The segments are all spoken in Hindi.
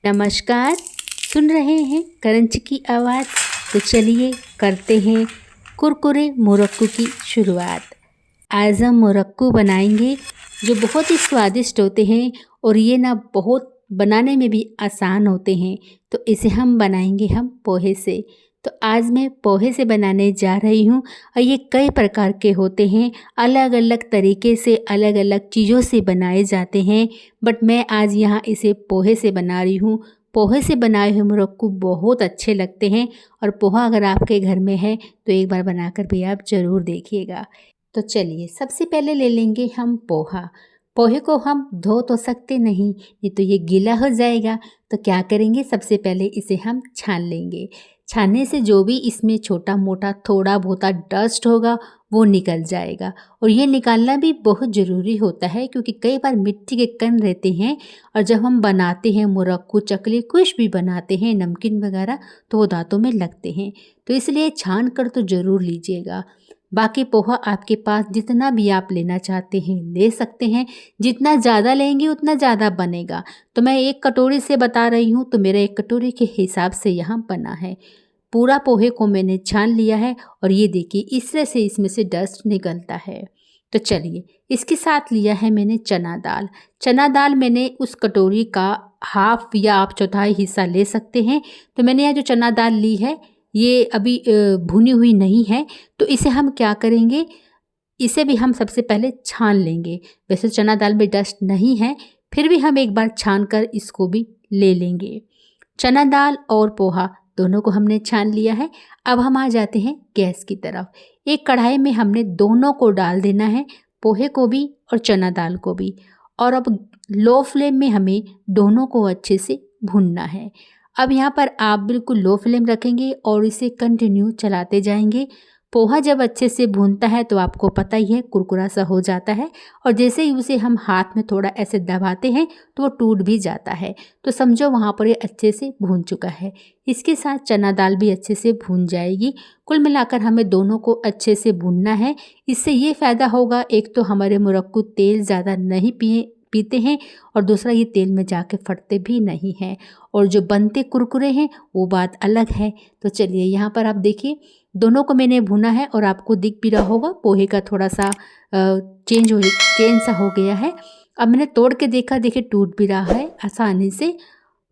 नमस्कार। सुन रहे हैं करंच की आवाज़। तो चलिए करते हैं कुरकुरे मुरक्कू की शुरुआत। आज हम मुरक्कू बनाएंगे जो बहुत ही स्वादिष्ट होते हैं और ये ना बहुत बनाने में भी आसान होते हैं। तो इसे हम बनाएंगे पोहे से। तो आज मैं पोहे से बनाने जा रही हूँ और ये कई प्रकार के होते हैं, अलग अलग तरीके से अलग अलग चीज़ों से बनाए जाते हैं। बट मैं आज यहाँ इसे पोहे से बना रही हूँ। पोहे से बनाए हुए मुरक्कू बहुत अच्छे लगते हैं और पोहा अगर आपके घर में है तो एक बार बनाकर भी आप ज़रूर देखिएगा। तो चलिए सबसे पहले ले लेंगे हम पोहा। पोहे को हम धो तो सकते नहीं तो ये गीला हो जाएगा। तो क्या करेंगे, सबसे पहले इसे हम छान लेंगे। छानने से जो भी इसमें छोटा मोटा थोड़ा बहुत डस्ट होगा वो निकल जाएगा। और ये निकालना भी बहुत ज़रूरी होता है क्योंकि कई बार मिट्टी के कण रहते हैं और जब हम बनाते हैं मुरक्कू चकली कुछ भी बनाते हैं नमकीन वगैरह तो वो दांतों में लगते हैं। तो इसलिए छान कर तो ज़रूर लीजिएगा। बाकी पोहा आपके पास जितना भी आप लेना चाहते हैं ले सकते हैं। जितना ज़्यादा लेंगे उतना ज़्यादा बनेगा। तो मैं एक कटोरी से बता रही हूँ तो मेरा एक कटोरी के हिसाब से यहाँ बना है। पूरा पोहे को मैंने छान लिया है और ये देखिए इस तरह से इसमें से डस्ट निकलता है। तो चलिए इसके साथ लिया है मैंने चना दाल। चना दाल मैंने उस कटोरी का हाफ या आप चौथाई हिस्सा ले सकते हैं। तो मैंने यहाँ जो चना दाल ली है ये अभी भुनी हुई नहीं है। तो इसे हम क्या करेंगे, इसे भी हम सबसे पहले छान लेंगे। वैसे चना दाल में डस्ट नहीं है फिर भी हम एक बार छान कर इसको भी ले लेंगे। चना दाल और पोहा दोनों को हमने छान लिया है। अब हम आ जाते हैं गैस की तरफ। एक कढ़ाई में हमने दोनों को डाल देना है, पोहे को भी और चना दाल को भी। और अब लो फ्लेम में हमें दोनों को अच्छे से भूनना है। अब यहाँ पर आप बिल्कुल लो फ्लेम रखेंगे और इसे कंटिन्यू चलाते जाएंगे। पोहा जब अच्छे से भूनता है तो आपको पता ही है कुरकुरा सा हो जाता है और जैसे ही उसे हम हाथ में थोड़ा ऐसे दबाते हैं तो वो टूट भी जाता है। तो समझो वहाँ पर ये अच्छे से भून चुका है। इसके साथ चना दाल भी अच्छे से भून जाएगी। कुल मिलाकर हमें दोनों को अच्छे से भूनना है। इससे ये फ़ायदा होगा, एक तो हमारे मुरक्कू तेल ज़्यादा नहीं पीते हैं और दूसरा ये तेल में जाके फटते भी नहीं हैं और जो बनते कुरकुरे हैं वो बात अलग है। तो चलिए यहाँ पर आप देखिए दोनों को मैंने भुना है और आपको दिख भी रहा होगा पोहे का थोड़ा सा चेंज सा हो गया है। अब मैंने तोड़ के देखा, देखिए टूट भी रहा है आसानी से,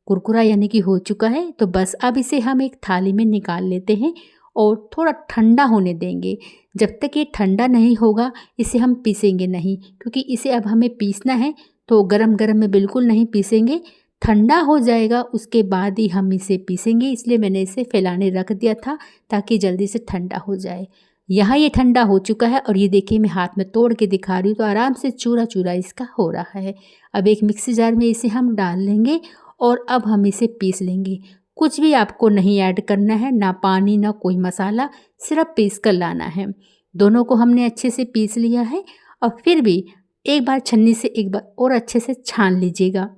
कुरकुरा यानी कि हो चुका है। तो बस अब इसे हम एक थाली में निकाल लेते हैं और थोड़ा ठंडा होने देंगे। जब तक ये ठंडा नहीं होगा इसे हम पीसेंगे नहीं, क्योंकि इसे अब हमें पीसना है तो गरम गरम में बिल्कुल नहीं पीसेंगे। ठंडा हो जाएगा उसके बाद ही हम इसे पीसेंगे, इसलिए मैंने इसे फैलाने रख दिया था ताकि जल्दी से ठंडा हो जाए। यहाँ ये ठंडा हो चुका है और ये देखिए मैं हाथ में तोड़ के दिखा रही हूँ तो आराम से चूरा चूरा इसका हो रहा है। अब एक मिक्सी जार में इसे हम डाल लेंगे और अब हम इसे पीस लेंगे। कुछ भी आपको नहीं ऐड करना है, ना पानी ना कोई मसाला, सिर्फ पीस कर लाना है। दोनों को हमने अच्छे से पीस लिया है और फिर भी एक बार छन्नी से एक बार और अच्छे से छान लीजिएगा।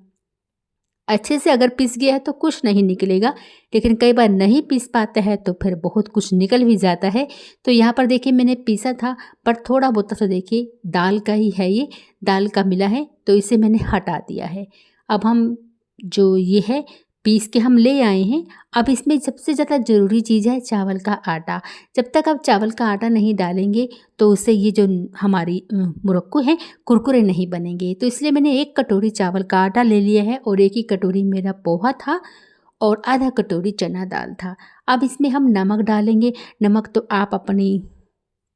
अच्छे से अगर पिस गया है तो कुछ नहीं निकलेगा, लेकिन कई बार नहीं पीस पाता है तो फिर बहुत कुछ निकल भी जाता है। तो यहाँ पर देखिए मैंने पीसा था पर थोड़ा बहुत तो देखिए दाल का ही है, ये दाल का मिला है तो इसे मैंने हटा दिया है। अब हम जो ये है पीस के हम ले आए हैं। अब इसमें सबसे ज़्यादा ज़रूरी चीज़ है चावल का आटा। जब तक आप चावल का आटा नहीं डालेंगे तो उससे ये जो हमारी मुरक्कू है कुरकुरे नहीं बनेंगे। तो इसलिए मैंने एक कटोरी चावल का आटा ले लिया है और एक ही कटोरी मेरा पोहा था और आधा कटोरी चना दाल था। अब इसमें हम नमक डालेंगे। नमक तो आप अपनी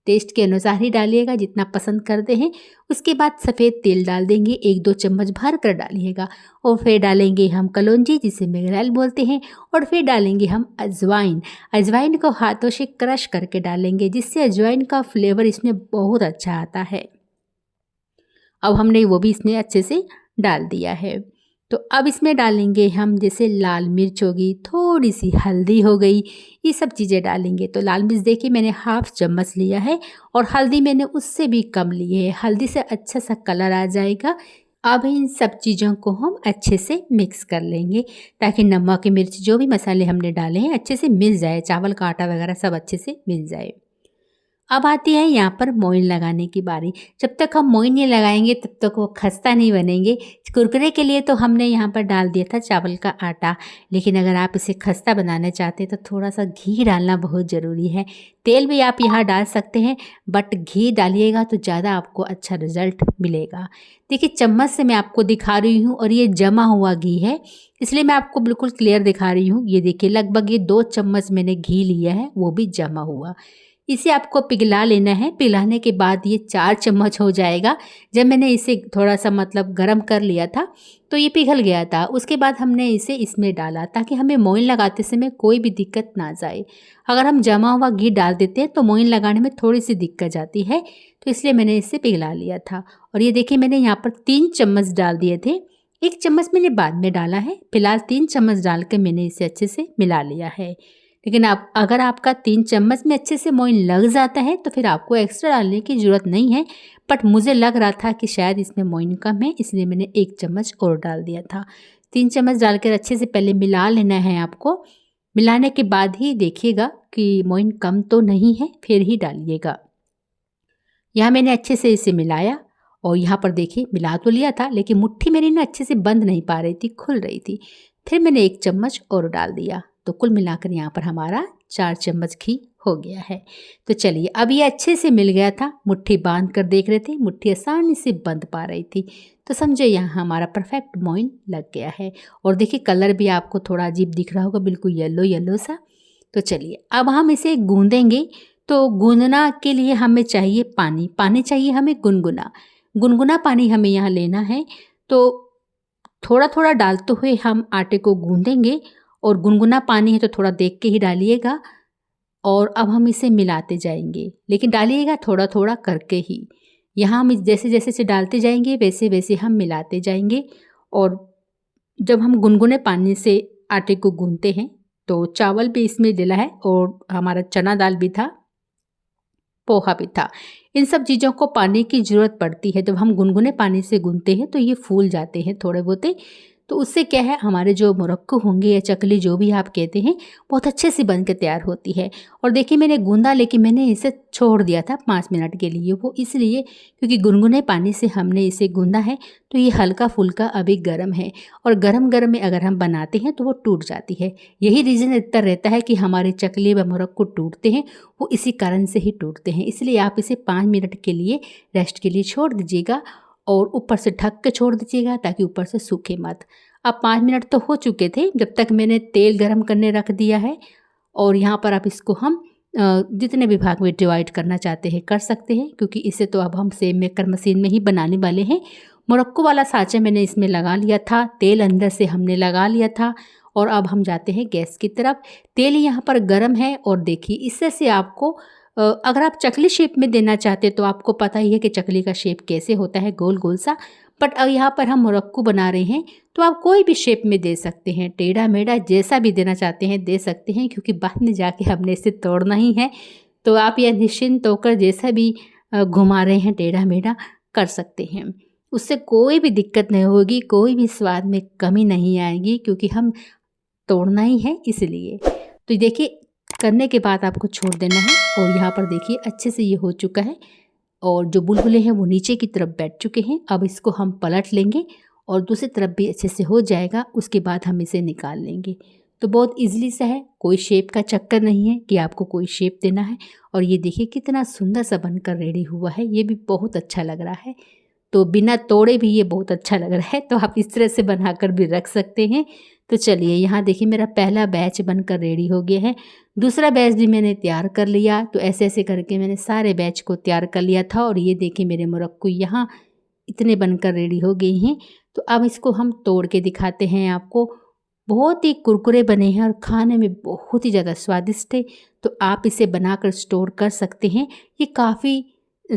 टेस्ट के अनुसार ही डालिएगा जितना पसंद करते हैं। उसके बाद सफ़ेद तेल डाल देंगे, 1-2 चम्मच भर कर डालिएगा। और फिर डालेंगे हम कलौंजी जिसे मेगरेल बोलते हैं और फिर डालेंगे हम अजवाइन। अजवाइन को हाथों से क्रश करके डालेंगे जिससे अजवाइन का फ्लेवर इसमें बहुत अच्छा आता है। अब हमने वो भी इसमें अच्छे से डाल दिया है। तो अब इसमें डालेंगे हम जैसे लाल मिर्च होगी, थोड़ी सी हल्दी हो गई, ये सब चीज़ें डालेंगे। तो लाल मिर्च देखिए मैंने हाफ चम्मच लिया है और हल्दी मैंने उससे भी कम ली है। हल्दी से अच्छा सा कलर आ जाएगा। अब इन सब चीज़ों को हम अच्छे से मिक्स कर लेंगे ताकि नमक मिर्च जो भी मसाले हमने डाले हैं अच्छे से मिल जाए, चावल का आटा वगैरह सब अच्छे से मिल जाए। अब आती है यहाँ पर मोइन लगाने की बारी। जब तक हम मोइन नहीं लगाएंगे तब तक वो खस्ता नहीं बनेंगे। कुरकुरे के लिए तो हमने यहाँ पर डाल दिया था चावल का आटा, लेकिन अगर आप इसे खस्ता बनाना चाहते हैं तो थोड़ा सा घी डालना बहुत ज़रूरी है। तेल भी आप यहाँ डाल सकते हैं, बट घी डालिएगा तो ज़्यादा आपको अच्छा रिजल्ट मिलेगा। देखिए चम्मच से मैं आपको दिखा रही हूँ और ये जमा हुआ घी है, इसलिए मैं आपको बिल्कुल क्लियर दिखा रही हूँ। ये देखिए लगभग ये 2 चम्मच मैंने घी लिया है, वो भी जमा हुआ। इसे आपको पिघला लेना है। पिघलाने के बाद ये 4 चम्मच हो जाएगा। जब मैंने इसे थोड़ा सा मतलब गरम कर लिया था तो ये पिघल गया था। उसके बाद हमने इसे इसमें डाला ताकि हमें मोइन लगाते समय कोई भी दिक्कत ना जाए। अगर हम जमा हुआ घी डाल देते हैं तो मोइन लगाने में थोड़ी सी दिक्कत आती है, तो इसलिए मैंने इसे पिघला लिया था। और ये देखिए मैंने यहाँ पर 3 चम्मच डाल दिए थे, 1 चम्मच मैंने बाद में डाला है। फिलहाल 3 चम्मच डाल के मैंने इसे अच्छे से मिला लिया है। लेकिन आप अगर आपका 3 चम्मच में अच्छे से मोइन लग जाता है तो फिर आपको एक्स्ट्रा डालने की ज़रूरत नहीं है। बट मुझे लग रहा था कि शायद इसमें मोइन कम है, इसलिए मैंने 1 चम्मच और डाल दिया था। 3 चम्मच डालकर अच्छे से पहले मिला लेना है आपको। मिलाने के बाद ही देखिएगा कि मोइन कम तो नहीं है, फिर ही डालिएगा। यहाँ मैंने अच्छे से इसे मिलाया और यहाँ पर देखिए मिला तो लिया था, लेकिन मुट्ठी मेरी ना अच्छे से बंद नहीं पा रही थी, खुल रही थी। फिर मैंने 1 चम्मच और डाल दिया, तो कुल मिलाकर यहाँ पर हमारा 4 चम्मच घी हो गया है। तो चलिए अब ये अच्छे से मिल गया था। मुट्ठी बांध कर देख रहे थे, मुट्ठी आसानी से बंध पा रही थी, तो समझे यहाँ हमारा परफेक्ट मोइन लग गया है। और देखिए कलर भी आपको थोड़ा अजीब दिख रहा होगा, बिल्कुल येलो येलो सा। तो चलिए अब हम इसे गूंदेंगे। तो गूंदना के लिए हमें चाहिए पानी, पानी चाहिए हमें गुनगुना। गुनगुना पानी हमें यहाँ लेना है। तो थोड़ा थोड़ा डालते हुए हम आटे को गूंदेंगे, और गुनगुना पानी है तो थोड़ा देख के ही डालिएगा। और अब हम इसे मिलाते जाएंगे, लेकिन डालिएगा थोड़ा थोड़ा करके ही। यहाँ हम जैसे जैसे इसे डालते जाएंगे वैसे वैसे हम मिलाते जाएंगे। और जब हम गुनगुने पानी से आटे को गूंदते हैं तो चावल भी इसमें डला है और हमारा चना दाल भी था, पोहा भी था। इन सब चीज़ों को पानी की ज़रूरत पड़ती है। जब हम गुनगुने पानी से गूंथते हैं तो ये फूल जाते हैं थोड़े बहुते। तो उससे क्या है, हमारे जो मुरक्कू होंगे या चकली जो भी आप कहते हैं, बहुत अच्छे से बन के तैयार होती है। और देखिए मैंने गूंदा, लेकिन मैंने इसे छोड़ दिया था 5 मिनट के लिए। वो इसलिए क्योंकि गुनगुने पानी से हमने इसे गूंदा है, तो ये हल्का फुल्का अभी गर्म है, और गरम गरम में अगर हम बनाते हैं तो वो टूट जाती है। यही रीज़न इतना रहता है कि हमारे चकली व मुरक्कू टूटते हैं, वो इसी कारण से ही टूटते हैं। इसलिए आप इसे 5 मिनट के लिए रेस्ट के लिए छोड़ दीजिएगा, और ऊपर से ढक के छोड़ दीजिएगा ताकि ऊपर से सूखे मत। अब 5 मिनट तो हो चुके थे जब तक मैंने तेल गरम करने रख दिया है। और यहाँ पर आप इसको हम जितने भी भाग में डिवाइड करना चाहते हैं कर सकते हैं, क्योंकि इसे तो अब हम सेम मेकर मशीन में ही बनाने वाले हैं। मुरक्कू वाला साँचा मैंने इसमें लगा लिया था, तेल अंदर से हमने लगा लिया था। और अब हम जाते हैं गैस की तरफ। तेल यहाँ पर गर्म है, और देखिए इससे से आपको अगर आप चकली शेप में देना चाहते तो आपको पता ही है कि चकली का शेप कैसे होता है, गोल गोल सा। बट अब यहाँ पर हम मुरक्कू बना रहे हैं तो आप कोई भी शेप में दे सकते हैं, टेढ़ा मेढ़ा जैसा भी देना चाहते हैं दे सकते हैं, क्योंकि बाद में जाके हमने इसे तोड़ना ही है। तो आप यह निश्चिंत होकर जैसा भी घुमा रहे हैं टेढ़ा मेढ़ा कर सकते हैं, उससे कोई भी दिक्कत नहीं होगी, कोई भी स्वाद में कमी नहीं आएगी, क्योंकि हम तोड़ना ही है इसलिए। तो देखिए करने के बाद आपको छोड़ देना है। और यहाँ पर देखिए अच्छे से ये हो चुका है, और जो बुलबुले हैं वो नीचे की तरफ बैठ चुके हैं। अब इसको हम पलट लेंगे और दूसरी तरफ भी अच्छे से हो जाएगा, उसके बाद हम इसे निकाल लेंगे। तो बहुत इजीली सा है, कोई शेप का चक्कर नहीं है कि आपको कोई शेप देना है। और ये देखिए कितना सुंदर सा बनकर रेडी हुआ है, ये भी बहुत अच्छा लग रहा है। तो बिना तोड़े भी ये बहुत अच्छा लग रहा है, तो आप इस तरह से बनाकर भी रख सकते हैं। तो चलिए यहाँ देखिए मेरा पहला बैच बनकर रेडी हो गया है, दूसरा बैच भी मैंने तैयार कर लिया। तो ऐसे ऐसे करके मैंने सारे बैच को तैयार कर लिया था, और ये देखिए मेरे मुरक्कू यहाँ इतने बनकर रेडी हो गए हैं। तो अब इसको हम तोड़ के दिखाते हैं आपको। बहुत ही कुरकुरे बने हैं और खाने में बहुत ही ज़्यादा स्वादिष्ट है। तो आप इसे बनाकर स्टोर कर सकते हैं, ये काफ़ी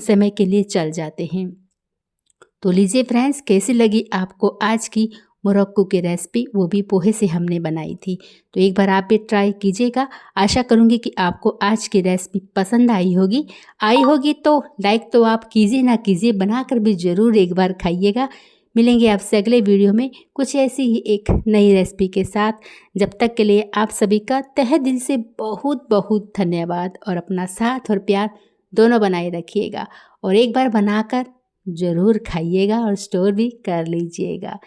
समय के लिए चल जाते हैं। तो लीजिए फ्रेंड्स, कैसी लगी आपको आज की मुरक्कू की रेसिपी, वो भी पोहे से हमने बनाई थी। तो एक बार आप भी ट्राई कीजिएगा। आशा करूँगी कि आपको आज की रेसिपी पसंद आई होगी तो लाइक तो आप कीजिए ना कीजिए, बनाकर भी ज़रूर एक बार खाइएगा। मिलेंगे आपसे अगले वीडियो में कुछ ऐसी ही एक नई रेसिपी के साथ। जब तक के लिए आप सभी का तहे दिल से बहुत बहुत धन्यवाद, और अपना साथ और प्यार दोनों बनाए रखिएगा और एक बार बनाकर ज़रूर खाइएगा और स्टोर भी कर लीजिएगा।